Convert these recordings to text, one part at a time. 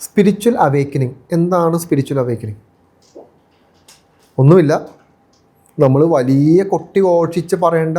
Spiritual awakening. എന്താണ് spiritual awakening? ഒന്നുമില്ല, നമ്മൾ വലിയ കൊട്ടി ഘോഷിച്ച് പറയേണ്ട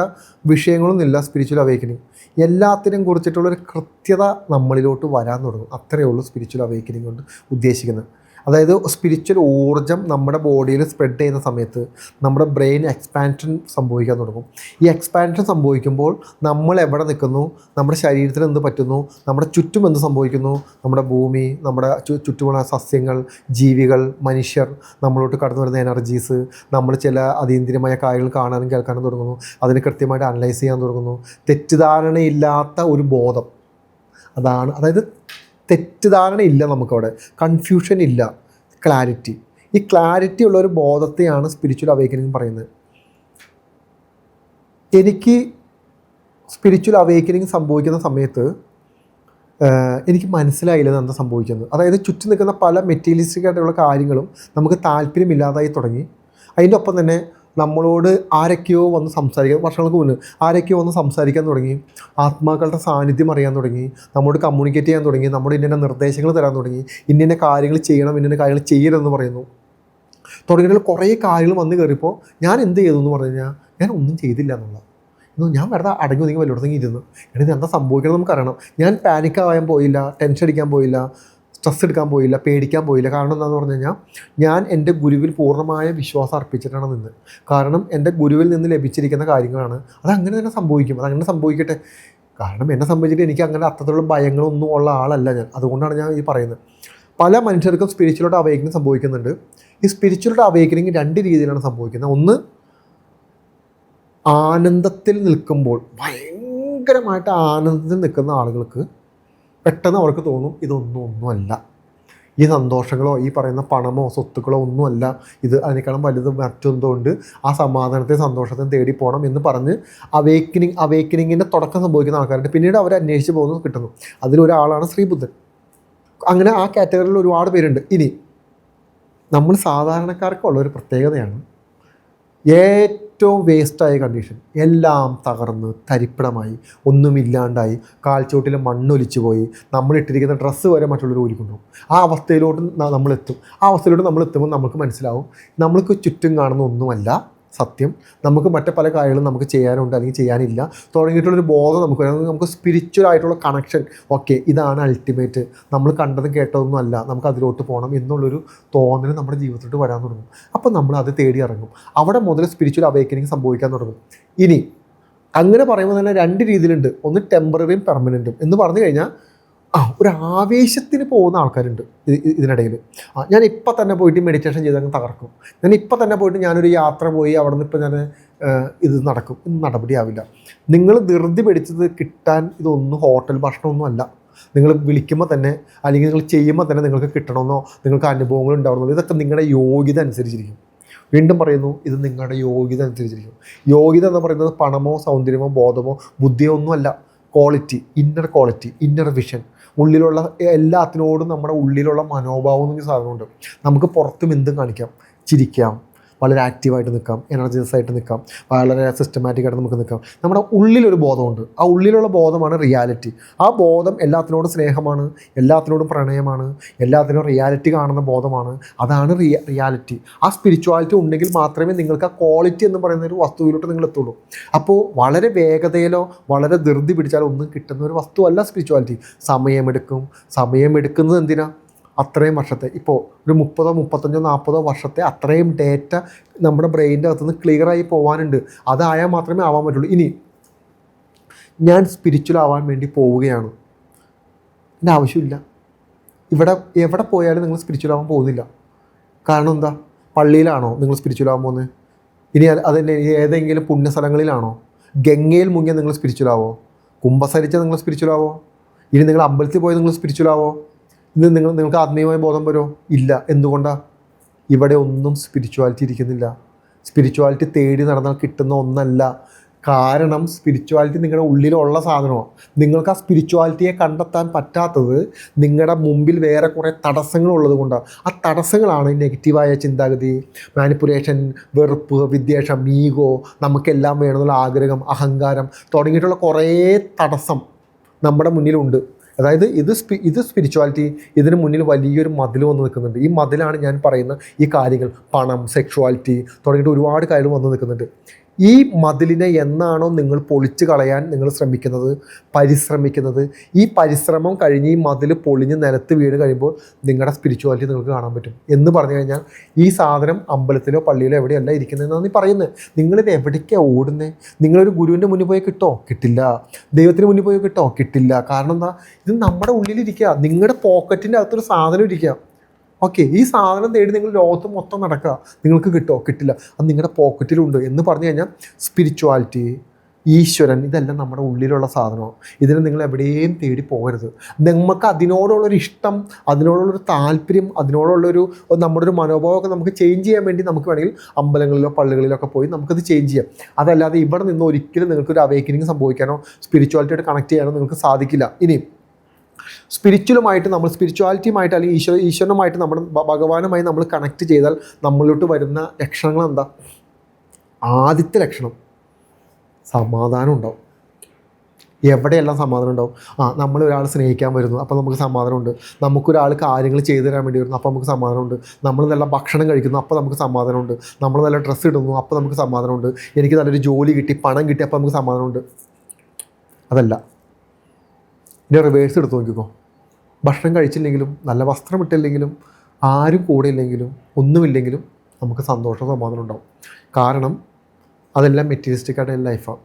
വിഷയങ്ങളൊന്നുമില്ല. സ്പിരിച്വൽ അവേക്കനിങ് എല്ലാത്തിനും കുറിച്ചിട്ടുള്ളൊരു കൃത്യത നമ്മളിലോട്ട് വരാൻ തുടങ്ങും. അത്രയേ ഉള്ളൂ സ്പിരിച്വൽ അവേക്കനിങ് കൊണ്ട് ഉദ്ദേശിക്കുന്നത്. അതായത് സ്പിരിച്വൽ ഊർജ്ജം നമ്മുടെ ബോഡിയിൽ സ്പ്രെഡ് ചെയ്യുന്ന സമയത്ത് നമ്മുടെ ബ്രെയിൻ എക്സ്പാൻഷൻ സംഭവിക്കാൻ തുടങ്ങും. ഈ എക്സ്പാൻഷൻ സംഭവിക്കുമ്പോൾ നമ്മൾ എവിടെ നിൽക്കുന്നു, നമ്മുടെ ശരീരത്തിൽ എന്ത് പറ്റുന്നു, നമ്മുടെ ചുറ്റും എന്ത് സംഭവിക്കുന്നു, നമ്മുടെ ഭൂമി, നമ്മുടെ ചുറ്റുമുള്ള സസ്യങ്ങൾ, ജീവികൾ, മനുഷ്യർ, നമ്മളോട്ട് കടന്നു വരുന്ന എനർജീസ്, നമ്മൾ ചില അതീന്ദ്രിയമായ കാര്യങ്ങൾ കാണാനും കേൾക്കാനും തുടങ്ങുന്നു. അതിന് കൃത്യമായിട്ട് അനലൈസ് ചെയ്യാൻ തുടങ്ങുന്നു. തെറ്റിദ്ധാരണയില്ലാത്ത ഒരു ബോധം, അതായത് തെറ്റിദ്ധാരണയില്ല, നമുക്കവിടെ കൺഫ്യൂഷൻ ഇല്ല, ക്ലാരിറ്റി. ഈ ക്ലാരിറ്റി ഉള്ള ഒരു ബോധത്തെയാണ് സ്പിരിച്വൽ അവേക്കനിങ് പറയുന്നത്. എനിക്ക് സ്പിരിച്വൽ അവേക്കനിങ് സംഭവിക്കുന്ന സമയത്ത് എനിക്ക് മനസ്സിലായില്ല എന്താ സംഭവിക്കുന്നത്. അതായത് ചുറ്റും നിൽക്കുന്ന പല മെറ്റീരിയലിസ്റ്റിക് ആയിട്ടുള്ള കാര്യങ്ങളും നമുക്ക് താല്പര്യമില്ലാതായി തുടങ്ങി. അതിൻ്റെ ഒപ്പം തന്നെ നമ്മളോട് ആരൊക്കെയോ വന്ന് സംസാരിക്കാൻ, വർഷങ്ങൾക്ക് മുന്നേ ആരൊക്കെയോ വന്ന് സംസാരിക്കാൻ തുടങ്ങി, ആത്മാക്കളുടെ സാന്നിധ്യം അറിയാൻ തുടങ്ങി, നമ്മോട് കമ്മ്യൂണിക്കേറ്റ് ചെയ്യാൻ തുടങ്ങി, നമ്മുടെ ഇന്ന നിർദ്ദേശങ്ങൾ തരാൻ തുടങ്ങി, ഇന്ന കാര്യങ്ങൾ ചെയ്യണം, ഇന്ന കാര്യങ്ങൾ ചെയ്യരുതെന്ന് പറയുന്നു. തുടങ്ങിയിട്ടുള്ള കുറേ കാര്യങ്ങൾ വന്ന് കയറിയപ്പോൾ ഞാൻ എന്ത് ചെയ്തു എന്ന് പറഞ്ഞു കഴിഞ്ഞാൽ ഞാൻ ഒന്നും ചെയ്തില്ല എന്നുള്ളത്. ഞാൻ വെറുതെ അടങ്ങി ഒതുങ്ങി വല്ലയിടത്തും ഇരുന്നു. ഇത് എന്താ സംഭവിക്കണം നമുക്കറിയണം. ഞാൻ പാനിക്കാവാൻ പോയില്ല, ടെൻഷൻ അടിക്കാൻ പോയില്ല, സ്ട്രെസ് എടുക്കാൻ പോയില്ല, പേടിക്കാൻ പോയില്ല. കാരണം എന്താണെന്ന് പറഞ്ഞു കഴിഞ്ഞാൽ ഞാൻ എൻ്റെ ഗുരുവിൽ പൂർണ്ണമായ വിശ്വാസം അർപ്പിച്ചിട്ടാണ് നിന്ന്. കാരണം എൻ്റെ ഗുരുവിൽ നിന്ന് ലഭിച്ചിരിക്കുന്ന കാര്യങ്ങളാണ്. അതങ്ങനെ തന്നെ സംഭവിക്കും, അതങ്ങനെ സംഭവിക്കട്ടെ. കാരണം എന്നെ സംബന്ധിച്ചിട്ട് എനിക്ക് അങ്ങനെ അത്തരത്തിലുള്ള ഭയങ്ങളൊന്നും ഉള്ള ആളല്ല ഞാൻ. അതുകൊണ്ടാണ് ഞാൻ ഈ പറയുന്നത്. പല മനുഷ്യർക്കും സ്പിരിച്വലോട്ട് അവേക്കനിങ് സംഭവിക്കുന്നുണ്ട്. ഈ സ്പിരിച്വലോട്ട് അവേക്കനിങ് രണ്ട് രീതിയിലാണ് സംഭവിക്കുന്നത്. ഒന്ന്, ആനന്ദത്തിൽ നിൽക്കുമ്പോൾ, ഭയങ്കരമായിട്ട് ആനന്ദത്തിൽ നിൽക്കുന്ന ആളുകൾക്ക് പെട്ടെന്ന് അവർക്ക് തോന്നും ഒന്നുമല്ല, ഈ സന്തോഷങ്ങളോ ഈ പറയുന്ന പണമോ സ്വത്തുക്കളോ ഒന്നുമല്ല ഇത്, അതിനേക്കാളും വലുത് മറ്റൊന്നുകൊണ്ട് ആ സമാധാനത്തെ സന്തോഷത്തെ തേടി പോകണം എന്ന് പറഞ്ഞ് അവേക്കനിങ്ങിൻ്റെ തുടക്കം സംഭവിക്കുന്ന ആൾക്കാരുണ്ട്. പിന്നീട് അവർ അന്വേഷിച്ച് പോകുന്നത് കിട്ടുന്നു. അതിലൊരാളാണ് ശ്രീബുദ്ധൻ. അങ്ങനെ ആ കാറ്റഗറിയിൽ ഒരുപാട് പേരുണ്ട്. ഇനി നമ്മൾ സാധാരണക്കാർക്കുള്ളൊരു പ്രത്യേകതയാണ് ഏറ്റവും വേസ്റ്റായ കണ്ടീഷൻ. എല്ലാം തകർന്ന് തരിപ്പിടമായി, ഒന്നുമില്ലാണ്ടായി, കാൽച്ചോട്ടിൽ മണ്ണൊലിച്ചു പോയി, നമ്മളിട്ടിരിക്കുന്ന ഡ്രസ്സ് വരെ മറ്റുള്ളവർ ഊരിക്കൊണ്ടുപോകും. ആ അവസ്ഥയിലോട്ട് നമ്മളെത്തും. ആ അവസ്ഥയിലോട്ട് നമ്മളെത്തുമ്പോൾ നമുക്ക് മനസ്സിലാവും നമ്മൾക്ക് ചുറ്റും കാണുന്ന ഒന്നുമല്ല സത്യം. നമുക്ക് മറ്റു പല കാര്യങ്ങളും നമുക്ക് ചെയ്യാനുണ്ട്, അല്ലെങ്കിൽ ചെയ്യാനില്ല. തുടങ്ങിയിട്ടുള്ളൊരു ബോധം നമുക്ക് സ്പിരിച്വൽ ആയിട്ടുള്ള കണക്ഷൻ, ഓക്കെ ഇതാണ് അൾട്ടിമേറ്റ്, നമ്മൾ കണ്ടതും കേട്ടതൊന്നും അല്ല, നമുക്ക് അതിലോട്ട് പോകണം എന്നുള്ളൊരു തോന്നൽ നമ്മുടെ ജീവിതത്തിലോട്ട് വരാൻ തുടങ്ങും. അപ്പോൾ നമ്മൾ അത് തേടി ഇറങ്ങും. അവിടെ മുതൽ സ്പിരിച്വൽ അവേക്കനിങ് സംഭവിക്കാൻ തുടങ്ങും. ഇനി അങ്ങനെ പറയുമ്പോൾ തന്നെ രണ്ട് രീതിയിലുണ്ട്. ഒന്ന് ടെമ്പററിയും പെർമനൻറ്റും എന്ന് പറഞ്ഞു കഴിഞ്ഞാൽ ഒരു ആവേശത്തിന് പോകുന്ന ആൾക്കാരുണ്ട് ഇതിനിടയിൽ. ഞാൻ ഇപ്പം തന്നെ പോയിട്ട് മെഡിറ്റേഷൻ ചെയ്ത് അങ്ങ് തകർക്കും, ഞാൻ ഇപ്പം തന്നെ പോയിട്ട് ഞാനൊരു യാത്ര പോയി അവിടെ നിന്ന് ഇപ്പം ഞാൻ ഇത് നടക്കും, ഇത് നടപടിയാവില്ല. നിങ്ങൾ ധൃതി പിടിച്ചത് കിട്ടാൻ ഇതൊന്നും ഹോട്ടൽ ഭക്ഷണമൊന്നും അല്ല. നിങ്ങൾ വിളിക്കുമ്പോൾ തന്നെ അല്ലെങ്കിൽ നിങ്ങൾ ചെയ്യുമ്പോൾ തന്നെ നിങ്ങൾക്ക് കിട്ടണമെന്നോ നിങ്ങൾക്ക് അനുഭവങ്ങൾ ഉണ്ടാവണമെന്നോ, ഇതൊക്കെ നിങ്ങളുടെ യോഗ്യത അനുസരിച്ചിരിക്കും. വീണ്ടും പറയുന്നു, ഇത് നിങ്ങളുടെ യോഗ്യത അനുസരിച്ചിരിക്കും. യോഗ്യത എന്ന് പറയുന്നത് പണമോ സൗന്ദര്യമോ ബോധമോ ബുദ്ധിയോ ഒന്നുമല്ല. ക്വാളിറ്റി, ഇന്നർ വിഷൻ, ഉള്ളിലുള്ള എല്ലാത്തിനോടും നമ്മുടെ ഉള്ളിലുള്ള മനോഭാവം എന്നൊരു സാധനമുണ്ട്. നമുക്ക് പുറത്തും എന്തും കാണിക്കാം, ചിരിക്കാം, വളരെ ആക്റ്റീവായിട്ട് നിൽക്കാം, എനർജൈസ് ആയിട്ട് നിൽക്കാം, വളരെ സിസ്റ്റമാറ്റിക്കായിട്ട് നമുക്ക് നിൽക്കാം. നമ്മുടെ ഉള്ളിലൊരു ബോധമുണ്ട്. ആ ഉള്ളിലുള്ള ബോധമാണ് റിയാലിറ്റി. ആ ബോധം എല്ലാത്തിനോടും സ്നേഹമാണ്, എല്ലാത്തിനോടും പ്രണയമാണ്, എല്ലാത്തിനും റിയാലിറ്റി കാണുന്ന ബോധമാണ്. അതാണ് റിയാലിറ്റി. ആ സ്പിരിച്വാലിറ്റി ഉണ്ടെങ്കിൽ മാത്രമേ നിങ്ങൾക്ക് ആ ക്വാളിറ്റി എന്ന് പറയുന്ന ഒരു വസ്തുവിലോട്ട് നിങ്ങൾ എത്തുള്ളൂ. അപ്പോൾ വളരെ വേഗതയിലോ വളരെ ധൃതി പിടിച്ചാലോ ഒന്നും കിട്ടുന്ന ഒരു വസ്തുവല്ല സ്പിരിച്വാലിറ്റി. സമയമെടുക്കുന്നത് എന്തിനാ? അത്രയും വർഷത്തെ, ഇപ്പോൾ ഒരു 30, 35, 40 വർഷത്തെ അത്രയും ഡേറ്റ നമ്മുടെ ബ്രെയിനിൻ്റെ അകത്തുനിന്ന് ക്ലിയറായി പോകാനുണ്ട്. അതായാൽ മാത്രമേ ആവാൻ പറ്റുള്ളൂ. ഇനി ഞാൻ സ്പിരിച്വൽ ആവാൻ വേണ്ടി പോവുകയാണ്, എൻ്റെ ആവശ്യമില്ല. എവിടെ പോയാലും നിങ്ങൾ സ്പിരിച്വൽ ആവാൻ പോകുന്നില്ല. കാരണം എന്താ? പള്ളിയിലാണോ നിങ്ങൾ സ്പിരിച്വൽ ആവാൻ പോകുന്നത്? ഇനി അതിൻ്റെ ഏതെങ്കിലും പുണ്യസ്ഥലങ്ങളിലാണോ? ഗംഗയിൽ മുങ്ങിയാൽ നിങ്ങൾ സ്പിരിച്വൽ ആവോ? കുംഭസരിച്ചാൽ നിങ്ങൾ സ്പിരിച്വൽ ആവോ? ഇനി നിങ്ങൾ അമ്പലത്തിൽ പോയി നിങ്ങൾ സ്പിരിച്വൽ ആവോ? ഇത് നിങ്ങൾക്ക് ആത്മീയമായ ബോധം വരുമോ? ഇല്ല. എന്തുകൊണ്ടാണ്? ഇവിടെ ഒന്നും സ്പിരിച്വാലിറ്റി ഇരിക്കുന്നില്ല. സ്പിരിച്വാലിറ്റി തേടി നടന്നാൽ കിട്ടുന്ന ഒന്നല്ല. കാരണം സ്പിരിച്വാലിറ്റി നിങ്ങളുടെ ഉള്ളിലുള്ള സാധനമാണ്. നിങ്ങൾക്ക് ആ സ്പിരിച്വാലിറ്റിയെ കണ്ടെത്താൻ പറ്റാത്തത് നിങ്ങളുടെ മുമ്പിൽ വേറെ കുറേ തടസ്സങ്ങളുള്ളത് കൊണ്ടാണ്. ആ തടസ്സങ്ങളാണ് നെഗറ്റീവായ ചിന്താഗതി, മാനിപ്പുലേഷൻ, വെറുപ്പ്, വിദ്വേഷം, ഈഗോ, നമുക്കെല്ലാം വേണമെന്നുള്ള ആഗ്രഹം, അഹങ്കാരം തുടങ്ങിയിട്ടുള്ള കുറേ തടസ്സം നമ്മുടെ മുന്നിലുണ്ട്. അതായത് ഇത് സ്പിരിച്വാലിറ്റി. ഇതിന് മുന്നിൽ വലിയൊരു മതിൽ വന്ന് നിൽക്കുന്നുണ്ട്. ഈ മതിലാണ് ഞാൻ പറയുന്ന ഈ കാര്യങ്ങൾ, പണം, സെക്ഷുവാലിറ്റി തുടങ്ങിയിട്ട് ഒരുപാട് കാര്യങ്ങൾ വന്ന് നിൽക്കുന്നുണ്ട്. ഈ മതിലിനെ എന്നാണോ നിങ്ങൾ പൊളിച്ച് കളയാൻ നിങ്ങൾ പരിശ്രമിക്കുന്നത്, ഈ പരിശ്രമം കഴിഞ്ഞ് ഈ മതിൽ പൊളിഞ്ഞ് നിലത്ത് വീട് കഴിയുമ്പോൾ നിങ്ങളുടെ സ്പിരിച്വാലിറ്റി നിങ്ങൾക്ക് കാണാൻ പറ്റും. എന്ന് പറഞ്ഞു കഴിഞ്ഞാൽ ഈ സാധനം അമ്പലത്തിലോ പള്ളിയിലോ എവിടെയല്ല ഇരിക്കുന്നതെന്നാണ് നീ പറയുന്നത്. നിങ്ങളിത് എവിടേക്കാണ് ഓടുന്നത്? നിങ്ങളൊരു ഗുരുവിൻ്റെ മുന്നിൽ പോയി കിട്ടോ? കിട്ടില്ല. ദൈവത്തിന് മുന്നിൽ പോയി കിട്ടോ? കിട്ടില്ല. കാരണം എന്താ? ഇത് നമ്മുടെ ഉള്ളിലിരിക്കുക. നിങ്ങളുടെ പോക്കറ്റിൻ്റെ അകത്തൊരു സാധനം ഇരിക്കുക. ഓക്കെ, ഈ സാധനം തേടി നിങ്ങൾ ലോകത്ത് മൊത്തം നടക്കുക, നിങ്ങൾക്ക് കിട്ടുമോ? കിട്ടില്ല. അത് നിങ്ങളുടെ പോക്കറ്റിലുണ്ട്. എന്ന് പറഞ്ഞു കഴിഞ്ഞാൽ സ്പിരിച്വാലിറ്റി, ഈശ്വരൻ, ഇതെല്ലാം നമ്മുടെ ഉള്ളിലുള്ള സാധനമാണ്. ഇതിനെ നിങ്ങൾ എവിടെയും തേടി പോകരുത്. നമുക്ക് അതിനോടുള്ളൊരു ഇഷ്ടം, അതിനോടുള്ളൊരു താല്പര്യം, അതിനോടുള്ളൊരു നമ്മുടെ ഒരു മനോഭാവമൊക്കെ നമുക്ക് ചേഞ്ച് ചെയ്യാൻ വേണ്ടി നമുക്ക് വേണമെങ്കിൽ അമ്പലങ്ങളിലോ പള്ളികളിലൊക്കെ പോയി നമുക്കത് ചേഞ്ച് ചെയ്യാം. അതല്ലാതെ ഇവിടെ നിന്ന് ഒരിക്കലും നിങ്ങൾക്കൊരു അവേക്കനിങ് സംഭവിക്കാനോ സ്പിരിച്വാലിറ്റിയായിട്ട് കണക്ട് ചെയ്യാനോ നിങ്ങൾക്ക് സാധിക്കില്ല. ഇനി സ്പിരിച്വാലിറ്റിയുമായിട്ട് അല്ലെങ്കിൽ ഈശ്വരനുമായിട്ട് നമ്മുടെ ഭഗവാനുമായി നമ്മൾ കണക്ട് ചെയ്താൽ നമ്മളിലോട്ട് വരുന്ന ലക്ഷണങ്ങൾ എന്താ? ആദ്യത്തെ ലക്ഷണം സമാധാനം ഉണ്ടാവും. എവിടെയെല്ലാം സമാധാനം ഉണ്ടാവും? നമ്മളൊരാൾ സ്നേഹിക്കാൻ വരുന്നു, അപ്പോൾ നമുക്ക് സമാധാനമുണ്ട്. നമുക്കൊരാൾ കാര്യങ്ങൾ ചെയ്തു തരാൻ വേണ്ടി വരുന്നു, അപ്പോൾ നമുക്ക് സമാധാനമുണ്ട്. നമ്മൾ നല്ല ഭക്ഷണം കഴിക്കുന്നു, അപ്പോൾ നമുക്ക് സമാധാനമുണ്ട്. നമ്മൾ നല്ല ഡ്രസ്സ് ഇടുന്നു, അപ്പോൾ നമുക്ക് സമാധാനമുണ്ട്. എനിക്ക് നല്ലൊരു ജോലി കിട്ടി, പണം കിട്ടി, അപ്പോൾ നമുക്ക് സമാധാനമുണ്ട്. അതല്ല. ഇനി റിവേഴ്സ് എടുത്ത് നോക്കിക്കോ. ഭക്ഷണം കഴിച്ചില്ലെങ്കിലും നല്ല വസ്ത്രം ഇട്ടില്ലെങ്കിലും ആരും കൂടെ ഇല്ലെങ്കിലും ഒന്നുമില്ലെങ്കിലും നമുക്ക് സന്തോഷം സമാധാനം ഉണ്ടാവും. കാരണം അതെല്ലാം മെറ്റീരിയലിസ്റ്റിക്കായിട്ടുള്ള ലൈഫാണ്.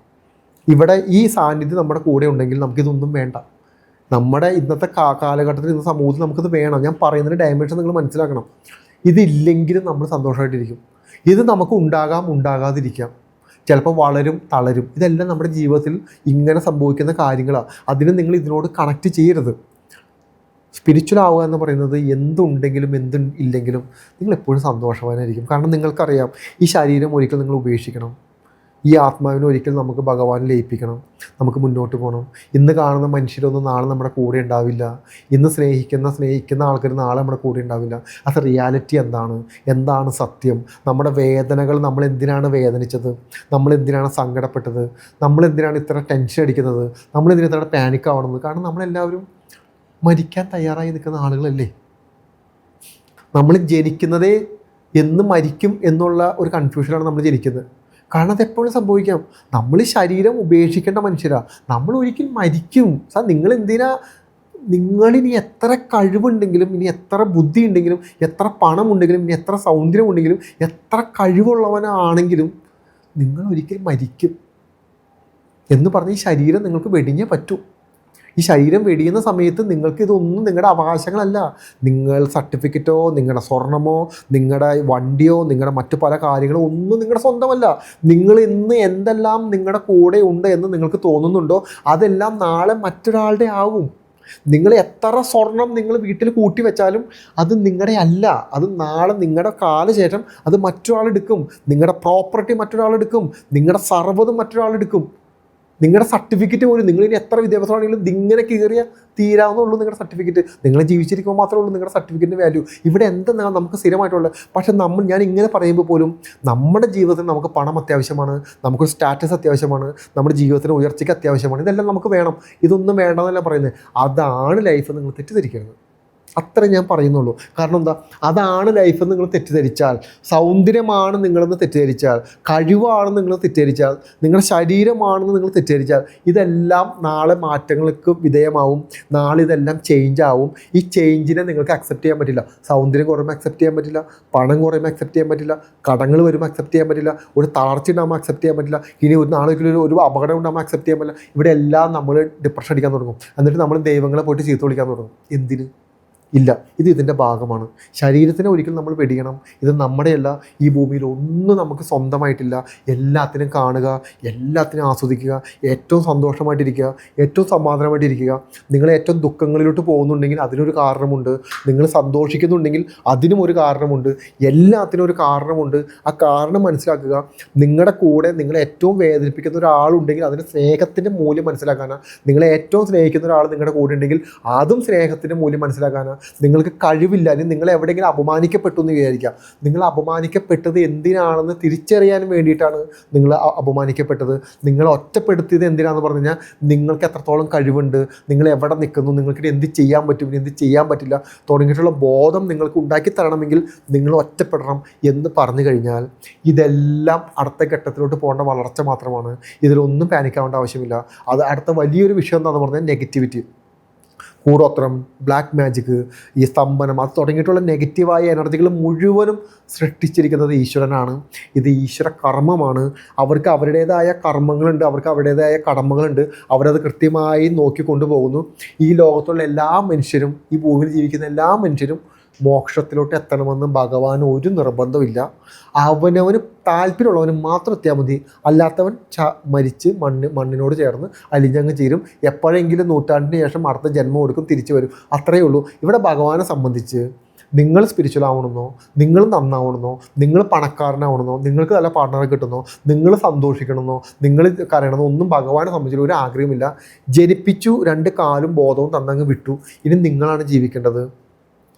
ഇവിടെ ഈ സാന്നിധ്യം നമ്മുടെ കൂടെ ഉണ്ടെങ്കിൽ നമുക്കിതൊന്നും വേണ്ട. നമ്മുടെ ഇന്നത്തെ കാലഘട്ടത്തിൽ ഇന്ന സമൂഹത്തിൽ നമുക്കിത് വേണം. ഞാൻ പറയുന്നതിന് ഡയമെൻഷൻ നിങ്ങൾ മനസ്സിലാക്കണം. ഇതില്ലെങ്കിലും നമ്മൾ സന്തോഷമായിട്ടിരിക്കും. ഇത് നമുക്ക് ഉണ്ടാകാതിരിക്കാം. ചിലപ്പോൾ വളരും തളരും. ഇതെല്ലാം നമ്മുടെ ജീവിതത്തിൽ ഇങ്ങനെ സംഭവിക്കുന്ന കാര്യങ്ങളാണ്. അതിന് നിങ്ങൾ ഇതിനോട് കണക്റ്റ് ചെയ്യരുത്. സ്പിരിച്വൽ ആവുക എന്ന് പറയുന്നത് എന്തുണ്ടെങ്കിലും ഇല്ലെങ്കിലും നിങ്ങൾ എപ്പോഴും സന്തോഷവാനായിരിക്കും. കാരണം നിങ്ങൾക്കറിയാം, ഈ ശരീരം ഒരിക്കൽ നിങ്ങൾ ഉപേക്ഷിക്കണം. ഈ ആത്മാവിനെ ഒരിക്കൽ നമുക്ക് ഭഗവാനെ ലയിപ്പിക്കണം. നമുക്ക് മുന്നോട്ട് പോകണം. ഇന്ന് കാണുന്ന മനുഷ്യരൊന്നും നാളെ നമ്മുടെ കൂടെ ഉണ്ടാവില്ല. ഇന്ന് സ്നേഹിക്കുന്ന ആൾക്കാർ നാളെ നമ്മുടെ കൂടെ ഉണ്ടാവില്ല. അത് റിയാലിറ്റി എന്താണ് സത്യം? നമ്മുടെ വേദനകൾ, നമ്മളെന്തിനാണ് വേദനിച്ചത്? നമ്മളെന്തിനാണ് സങ്കടപ്പെട്ടത്? നമ്മളെന്തിനാണ് ഇത്ര ടെൻഷൻ അടിക്കുന്നത്? നമ്മളെന്തിനാണ് ഇത്ര പാനിക് ആവണമെന്ന്? കാരണം നമ്മളെല്ലാവരും മരിക്കാൻ തയ്യാറായി നിൽക്കുന്ന ആളുകളല്ലേ. നമ്മൾ ജനിക്കുന്നതേ എന്ന് മരിക്കും എന്നുള്ള ഒരു കൺഫ്യൂഷനാണ് നമ്മൾ ജനിക്കുന്നത്. കാരണം അതെപ്പോഴും സംഭവിക്കാം. നമ്മൾ ശരീരം ഉപേക്ഷിക്കേണ്ട മനുഷ്യരാണ്. നമ്മൾ ഒരിക്കലും മരിക്കും. നിങ്ങളിനി എത്ര കഴിവുണ്ടെങ്കിലും, ഇനി എത്ര ബുദ്ധി ഉണ്ടെങ്കിലും, എത്ര പണമുണ്ടെങ്കിലും, ഇനി എത്ര സൗന്ദര്യം ഉണ്ടെങ്കിലും, എത്ര കഴിവുള്ളവനാണെങ്കിലും നിങ്ങൾ ഒരിക്കലും മരിക്കും എന്ന് പറഞ്ഞ് ഈ ശരീരം നിങ്ങൾക്ക് വെടിഞ്ഞേ പറ്റൂ. ഈ ശരീരം വെടിയുന്ന സമയത്ത് നിങ്ങൾക്ക് ഇതൊന്നും നിങ്ങളുടെ അവകാശങ്ങളല്ല. നിങ്ങൾ സർട്ടിഫിക്കറ്റോ, നിങ്ങളുടെ സ്വർണമോ, നിങ്ങളുടെ വണ്ടിയോ, നിങ്ങളുടെ മറ്റു പല കാര്യങ്ങളോ ഒന്നും നിങ്ങളുടെ സ്വന്തമല്ല. നിങ്ങൾ ഇന്ന് എന്തെല്ലാം നിങ്ങളുടെ കൂടെ ഉണ്ട് എന്ന് നിങ്ങൾക്ക് തോന്നുന്നുണ്ടോ അതെല്ലാം നാളെ മറ്റൊരാളുടെ ആവും. നിങ്ങൾ എത്ര സ്വർണം നിങ്ങൾ വീട്ടിൽ കൂട്ടി വെച്ചാലും അത് നിങ്ങളുടെ അല്ല. അത് നാളെ നിങ്ങളുടെ കാലശേഷം അത് മറ്റൊരാളെടുക്കും. നിങ്ങളുടെ പ്രോപ്പർട്ടി മറ്റൊരാളെടുക്കും. നിങ്ങളുടെ സർവ്വതും മറ്റൊരാളെടുക്കും. നിങ്ങളുടെ സർട്ടിഫിക്കറ്റ് പോലും, നിങ്ങളിനി എത്ര വിദ്യാഭ്യാസമാണെങ്കിലും ഇങ്ങനെ കയറിയ തീരാവുന്നുള്ളൂ നിങ്ങളുടെ സർട്ടിഫിക്കറ്റ്. നിങ്ങൾ ജീവിച്ചിരിക്കുമ്പോൾ മാത്രമേ ഉള്ളൂ നിങ്ങളുടെ സർട്ടിഫിക്കറ്റിൻ്റെ വാല്യൂ. ഇവിടെ എന്തെന്നാണ് നമുക്ക് സ്ഥിരമായിട്ടുള്ളത്. പക്ഷേ ഞാൻ ഇങ്ങനെ പറയുമ്പോൾ പോലും നമ്മുടെ ജീവിതത്തിൽ നമുക്ക് പണം അത്യാവശ്യമാണ്, നമുക്കൊരു സ്റ്റാറ്റസ് അത്യാവശ്യമാണ്, നമ്മുടെ ജീവിതത്തിന് ഉയർച്ചയ്ക്ക് അത്യാവശ്യമാണ്. ഇതെല്ലാം നമുക്ക് വേണം. ഇതൊന്നും വേണമെന്നല്ല പറയുന്നത്. അതാണ് ലൈഫ്. നിങ്ങൾ തെറ്റിദ്ധരിക്കരുത്. അത്ര ഞാൻ പറയുന്നുള്ളൂ. കാരണം എന്താ? അതാണ് ലൈഫ് നിങ്ങൾ തെറ്റിദ്ധരിച്ചാൽ, സൗന്ദര്യമാണ് നിങ്ങളെന്ന് തെറ്റിദ്ധരിച്ചാൽ, കഴിവാണെന്ന് നിങ്ങൾ തെറ്റിദ്ധരിച്ചാൽ, നിങ്ങളുടെ ശരീരമാണെന്ന് നിങ്ങൾ തെറ്റിദ്ധരിച്ചാൽ, ഇതെല്ലാം നാളെ മാറ്റങ്ങൾക്ക് വിധേയമാവും. നാളെ ഇതെല്ലാം ചേഞ്ച് ആവും. ഈ ചേഞ്ചിനെ നിങ്ങൾക്ക് അക്സെപ്റ്റ് ചെയ്യാൻ പറ്റില്ല. സൗന്ദര്യം കുറയുമ്പോൾ അക്സെപ്റ്റ് ചെയ്യാൻ പറ്റില്ല, പണം കുറയുമ്പോൾ അക്സെപ്റ്റ് ചെയ്യാൻ പറ്റില്ല, കടങ്ങൾ വരുമ്പോൾ അക്സെപ്റ്റ് ചെയ്യാൻ പറ്റില്ല, ഒരു തളർച്ച ഉണ്ടാകുമ്പോൾ അക്സെപ്റ്റ് ചെയ്യാൻ പറ്റില്ല, ഇനി ഒരു നാളെങ്കിലും ഒരു അപകടം ഉണ്ടാകുമ്പോൾ അക്സെപ്റ്റ് ചെയ്യാൻ പറ്റില്ല. ഇവിടെ എല്ലാം നമ്മൾ ഡിപ്രഷൻ അടിക്കാൻ തുടങ്ങും. എന്നിട്ട് നമ്മൾ ദൈവങ്ങളെ പോയിട്ട് ചീത്ത വിളിക്കാൻ തുടങ്ങും. എന്തിന്? ഇല്ല, ഇതിൻ്റെ ഭാഗമാണ്. ശരീരത്തിനെ ഒരിക്കലും നമ്മൾ വെടിയണം. ഇത് നമ്മുടെയല്ല. ഈ ഭൂമിയിൽ ഒന്നും നമുക്ക് സ്വന്തമായിട്ടില്ല. എല്ലാത്തിനും കാണുക, എല്ലാത്തിനും ആസ്വദിക്കുക, ഏറ്റവും സന്തോഷമായിട്ടിരിക്കുക, ഏറ്റവും സമാധാനമായിട്ടിരിക്കുക. നിങ്ങൾ ഏറ്റവും ദുഃഖങ്ങളിലോട്ട് പോകുന്നുണ്ടെങ്കിൽ അതിനൊരു കാരണമുണ്ട്. നിങ്ങൾ സന്തോഷിക്കുന്നുണ്ടെങ്കിൽ അതിനും ഒരു കാരണമുണ്ട്. എല്ലാത്തിനും ഒരു കാരണമുണ്ട്. ആ കാരണം മനസ്സിലാക്കുക. നിങ്ങളുടെ കൂടെ നിങ്ങളെ ഏറ്റവും വേദനിപ്പിക്കുന്ന ഒരാളുണ്ടെങ്കിൽ അതിന് സ്നേഹത്തിൻ്റെ മൂല്യം മനസ്സിലാക്കാനാണ്. നിങ്ങളെ ഏറ്റവും സ്നേഹിക്കുന്ന ഒരാൾ നിങ്ങളുടെ കൂടെ ഉണ്ടെങ്കിൽ അതും സ്നേഹത്തിൻ്റെ മൂല്യം മനസ്സിലാക്കാനാണ്. നിങ്ങൾക്ക് കഴിവില്ല, അല്ലെങ്കിൽ നിങ്ങൾ എവിടെയെങ്കിലും അപമാനിക്കപ്പെട്ടു എന്ന് വിചാരിക്കുക. നിങ്ങൾ അപമാനിക്കപ്പെട്ടത് എന്തിനാണെന്ന് തിരിച്ചറിയാൻ വേണ്ടിയിട്ടാണ് നിങ്ങൾ അപമാനിക്കപ്പെട്ടത്. നിങ്ങളെ ഒറ്റപ്പെടുത്തിയത് എന്തിനാണെന്ന് പറഞ്ഞു കഴിഞ്ഞാൽ നിങ്ങൾക്ക് എത്രത്തോളം കഴിവുണ്ട്, നിങ്ങൾ എവിടെ നിൽക്കുന്നു, നിങ്ങൾക്ക് എന്ത് ചെയ്യാൻ പറ്റും, എന്ത് ചെയ്യാൻ പറ്റില്ല തുടങ്ങിയിട്ടുള്ള ബോധം നിങ്ങൾക്ക് ഉണ്ടാക്കി തരണമെങ്കിൽ നിങ്ങൾ ഒറ്റപ്പെടണം എന്ന് പറഞ്ഞു കഴിഞ്ഞാൽ ഇതെല്ലാം അടുത്ത ഘട്ടത്തിലോട്ട് പോകേണ്ട വളർച്ച മാത്രമാണ്. ഇതിലൊന്നും പാനിക്കാവേണ്ട ആവശ്യമില്ല. അത് അടുത്ത വലിയൊരു വിഷയം എന്താണെന്ന് പറഞ്ഞാൽ നെഗറ്റിവിറ്റി, കൂടോത്രം, ബ്ലാക്ക് മാജിക്, ഈ സ്തംഭനം, അത് തുടങ്ങിയിട്ടുള്ള നെഗറ്റീവായ എനർജികൾ മുഴുവനും സൃഷ്ടിച്ചിരിക്കുന്നത് ഈശ്വരനാണ്. ഇത് ഈശ്വര കർമ്മമാണ്. അവർക്ക് അവരുടേതായ കർമ്മങ്ങളുണ്ട്, അവർക്ക് അവരുടേതായ കടമകളുണ്ട്. അവരത് കൃത്യമായി നോക്കിക്കൊണ്ടുപോകുന്നു. ഈ ലോകത്തുള്ള എല്ലാ മനുഷ്യരും, ഈ ഭൂമിയിൽ ജീവിക്കുന്ന എല്ലാ മനുഷ്യരും മോക്ഷത്തിലോട്ട് എത്തണമെന്ന് ഭഗവാൻ ഒരു നിർബന്ധമില്ല. അവനവന് താല്പര്യമുള്ളവന് മാത്രം എത്തിയാൽ മതി. അല്ലാത്തവൻ മരിച്ച് മണ്ണിനോട് ചേർന്ന് അലിഞ്ഞങ്ങ് ചേരും. എപ്പോഴെങ്കിലും നൂറ്റാണ്ടിന് ശേഷം അടുത്ത ജന്മം കൊടുക്കും, തിരിച്ചു വരും. അത്രയേ ഉള്ളൂ. ഇവിടെ ഭഗവാനെ സംബന്ധിച്ച് നിങ്ങൾ സ്പിരിച്വൽ ആവണമെന്നോ, നിങ്ങൾ നന്നാവണമെന്നോ, നിങ്ങൾ പണക്കാരനാവണമെന്നോ, നിങ്ങൾക്ക് നല്ല പാർട്ട്ണറെ കിട്ടുന്നോ, നിങ്ങൾ സന്തോഷിക്കണമെന്നോ, നിങ്ങൾ കരയണമെന്നോ ഒന്നും ഭഗവാനെ സംബന്ധിച്ച് ഒരു ആഗ്രഹമില്ല. ജനിപ്പിച്ചു, 2 കാലും ബോധവും തന്നങ്ങ് വിട്ടു. ഇനി നിങ്ങളാണ് ജീവിക്കേണ്ടത്.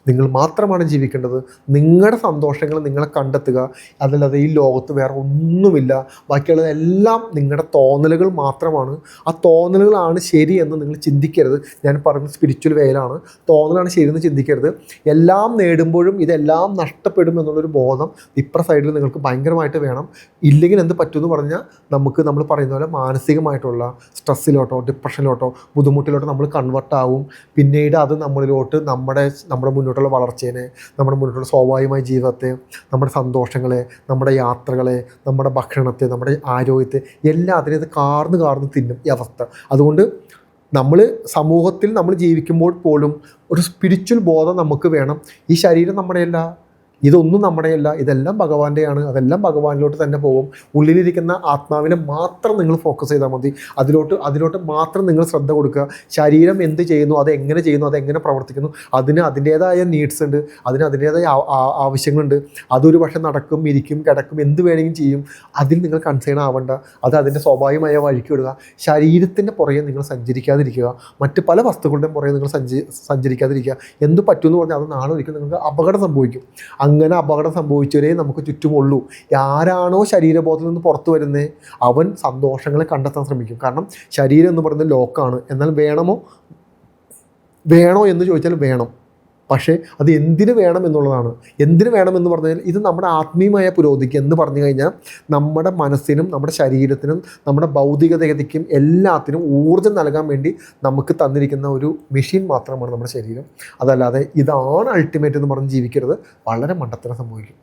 നിങ്ങൾ മാത്രമാണ് ജീവിക്കേണ്ടത്. നിങ്ങളുടെ സന്തോഷങ്ങൾ നിങ്ങളെ കണ്ടെത്തുക. അതല്ലാതെ ഈ ലോകത്ത് വേറെ ഒന്നുമില്ല. ബാക്കിയുള്ളതെല്ലാം നിങ്ങളുടെ തോന്നലുകൾ മാത്രമാണ്. ആ തോന്നലുകളാണ് ശരിയെന്ന് നിങ്ങൾ ചിന്തിക്കരുത്. ഞാൻ പറയുന്നത് സ്പിരിച്വൽ വേയിലാണ്. തോന്നലാണ് ശരിയെന്ന് ചിന്തിക്കരുത്. എല്ലാം നേടുമ്പോഴും ഇതെല്ലാം നഷ്ടപ്പെടും എന്നുള്ളൊരു ബോധം ഇപ്പുറ സൈഡിൽ നിങ്ങൾക്ക് ഭയങ്കരമായിട്ട് വേണം. ഇല്ലെങ്കിൽ എന്ത് പറ്റുമെന്ന് പറഞ്ഞാൽ നമ്മൾ പറയുന്ന പോലെ മാനസികമായിട്ടുള്ള സ്ട്രെസ്സിലോട്ടോ, ഡിപ്രഷനിലോട്ടോ, ബുദ്ധിമുട്ടിലോട്ടോ നമ്മൾ കൺവെർട്ടാവും. പിന്നീട് അത് നമ്മളിലോട്ട് നമ്മുടെ മുന്നോട്ടുള്ള വളർച്ചയെ, നമ്മുടെ മുന്നോട്ടുള്ള സ്വാഭാവികമായ ജീവിതത്തെ, നമ്മുടെ സന്തോഷങ്ങളെ, നമ്മുടെ യാത്രകളെ, നമ്മുടെ ഭക്ഷണത്തെ, നമ്മുടെ ആരോഗ്യത്തെ എല്ലാത്തിനും ഇത് കാർന്ന് തിന്നും ഈ അവസ്ഥ. അതുകൊണ്ട് നമ്മൾ സമൂഹത്തിൽ നമ്മൾ ജീവിക്കുമ്പോൾ പോലും ഒരു സ്പിരിച്വൽ ബോധം നമുക്ക് വേണം. ഈ ശരീരം നമ്മുടെയല്ല, ഇതൊന്നും നമ്മുടെയല്ല, ഇതെല്ലാം ഭഗവാന്റെയാണ്. അതെല്ലാം ഭഗവാനിലോട്ട് തന്നെ പോകും. ഉള്ളിലിരിക്കുന്ന ആത്മാവിനെ മാത്രം നിങ്ങൾ ഫോക്കസ് ചെയ്താൽ മതി. അതിലോട്ട് മാത്രം നിങ്ങൾ ശ്രദ്ധ കൊടുക്കുക. ശരീരം എന്ത് ചെയ്യുന്നു, അതെങ്ങനെ ചെയ്യുന്നു, അതെങ്ങനെ പ്രവർത്തിക്കുന്നു, അതിന് അതിൻ്റേതായ നീഡ്സ് ഉണ്ട്, അതിന് അതിൻ്റേതായ ആവശ്യങ്ങളുണ്ട്. അതൊരു പക്ഷേ നടക്കും, ഇരിക്കും, കിടക്കും, എന്ത് വേണമെങ്കിലും ചെയ്യും. അതിൽ നിങ്ങൾ കൺസേൺ ആവേണ്ട. അത് അതിൻ്റെ സ്വാഭാവികമായ വഴിക്ക് വിടുക. ശരീരത്തിൻ്റെ പുറകെ നിങ്ങൾ സഞ്ചരിക്കാതിരിക്കുക. മറ്റ് പല വസ്തുക്കളുടെയും പുറകെ നിങ്ങൾ സഞ്ചരിക്കാതിരിക്കുക. എന്ത് പറ്റുമെന്ന് പറഞ്ഞാൽ അത് നാളെ ഒരിക്കലും നിങ്ങൾക്ക് അപകടം സംഭവിക്കും. അങ്ങനെ അപകടം സംഭവിച്ചവരേ നമുക്ക് ചുറ്റുമുള്ളൂ. ആരാണോ ശരീരബോധത്തിൽ നിന്ന് പുറത്തു വരുന്നത് അവൻ സന്തോഷങ്ങളെ കണ്ടെത്താൻ ശ്രമിക്കും. കാരണം ശരീരം എന്ന് പറയുന്നത് ലോക്കാണ്. എന്നാൽ വേണോ എന്ന് ചോദിച്ചാൽ വേണം. പക്ഷേ അത് എന്തിനു വേണം എന്നുള്ളതാണ്. എന്തിനു വേണമെന്ന് പറഞ്ഞാൽ ഇത് നമ്മുടെ ആത്മീയമായ പുരോഗതിക്ക് എന്ന് പറഞ്ഞു കഴിഞ്ഞാൽ നമ്മുടെ മനസ്സിനും നമ്മുടെ ശരീരത്തിനും നമ്മുടെ ഭൗതികതയ്ക്കും എല്ലാത്തിനും ഊർജ്ജം നൽകാൻ വേണ്ടി നമുക്ക് തന്നിരിക്കുന്ന ഒരു മെഷീൻ മാത്രമാണ് നമ്മുടെ ശരീരം. അതല്ലാതെ ഇതാണ് അൾട്ടിമേറ്റ് എന്ന് പറഞ്ഞ് ജീവിക്കരുത്. വളരെ മണ്ടത്തരം സംഭവിക്കും.